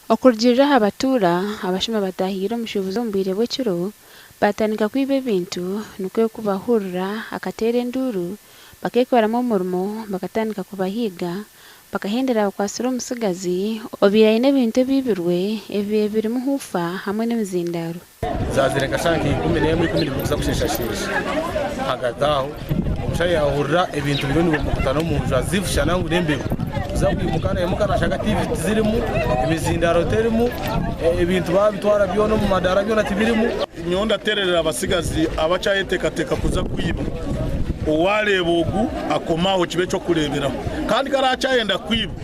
Okurugirira abatura abashuma batahira omushubuzi ombwire bw'ekiro batandika kwiba ebintu nukwe kubahurira akateera enduru bakekora omurimo bakatandika kubahiga bakahendera bakwasira omusigazi obiraine ebintu ebibirwe ebirimu hufa hamwe n'emizindaro zazireka shangi 11 kuza kusheshashesha hagataho omushayi yahurira ebintu bibone bumukutana mu nzu azifshana ngo nembe mukana shaka TV zirimu imizindaro terimu ebintu babitwara byono mu madara byona tibirimu nyonda tererera abasigazi abacayetekateka kuza kwiba uwarebogu akomaho kibe cyo kureberaho kandi karacayenda kwiba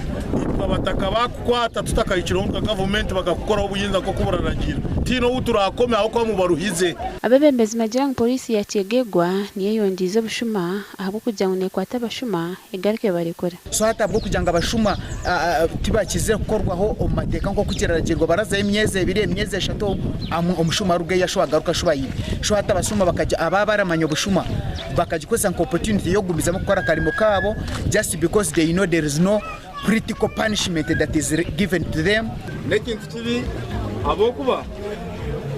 abataka bakwata tutakayikiromka government bakakukora ubuyinza ko kuburaragira tino uturakome aho kwa mubaruhize abebembezi majyang polisi ya Kyegegwa niyo yondize bushuma ahubwo kujya ngo kwata abashuma igarike barekora so hatabwo kujanga abashuma tibakize gukorwaho omateka nko kukiraragirwa baraza imyeze 3 omushuma ruge yashwagaruka shwayibe sho hata abashuma bakajya ababaramanyo bushuma bakagikosa nko opportunity yo gumizamo gukora karimo kabo just because they know there is no critical punishment that is given to them. Nekintu kibi abokuba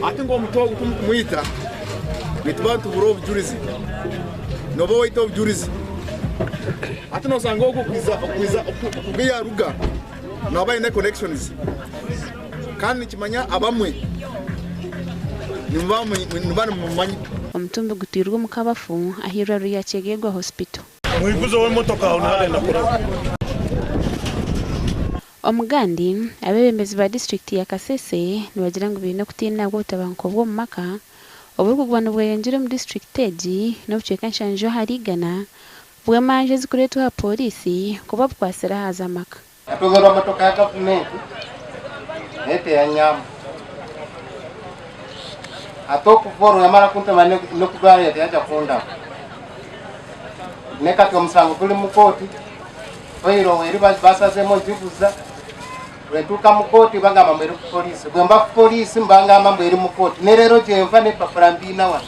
ati ngo mutogo kumwita bitbantu buro bujurizi nobo wito bujurizi ati no sanga uko kwiza kubiya ruga nabaye ne connections kandi kimanya abamwe nimbana mu manyi omutumbe gutirwa mu kabafu ahiraro ya Kyegegwa hospital mwiguzo w'imotoka unarenda kora Omugandi abebembezi ba district ya Kasese nibagira ngo bino kutina bwo tabanko bwo mumaka oburuko gwano bweyengire mu district teji no buceka nshanjo harigana bwa manje zikuretu ha polisi kuba bwasera haza maka atozora motoka ya government ete ya nyama atoku foro yamara kunta mane no kugara yaje kunda nekati omusango kuli mukoti oiro weri basazemo jibuza Rentuka mukoti banga mbere police bwemba police mbanga mbere mukoti nerero je mfane paparambina wa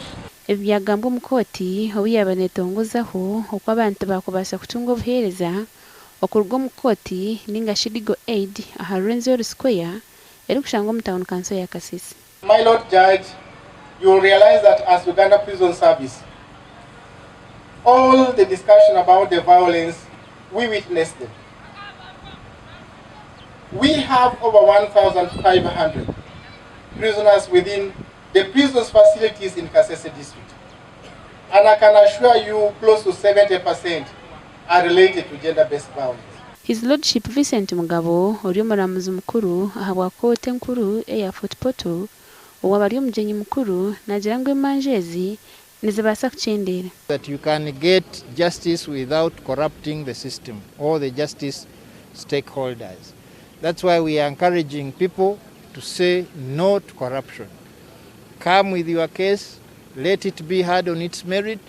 ebyagambo mukoti obuyabanetongozaho uko abantu bakubasha kutunga obuhereza okurgo mukoti ninga shidigo aid aha Renzor Square eri kushanga mu town council ya Kasese. My lord judge, you will realize that as Uganda Prison Service all the discussion about the violence we witnessed them. We have over 1,500 prisoners within the prisons facilities in Kasese district. And I can assure you close to 70% are related to gender-based violence. His Lordship Vincent Mugabo, ori muramuzi mukuru ahabwa kote nkuru ya Fort Portal, uwabari umujenyi mukuru nagira ngo emanjezi nizibasa kuchendera. That you can get justice without corrupting the system or the justice stakeholders. That's why we are encouraging people to say no to corruption. Come with your case, let it be heard on its merit.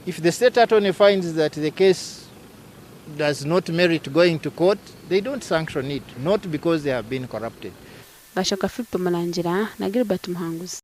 If the state attorney finds that the case does not merit going to court, they don't sanction it, not because they have been corrupted. Bashaka Philip Malangira na Gilbert Muhanguzi.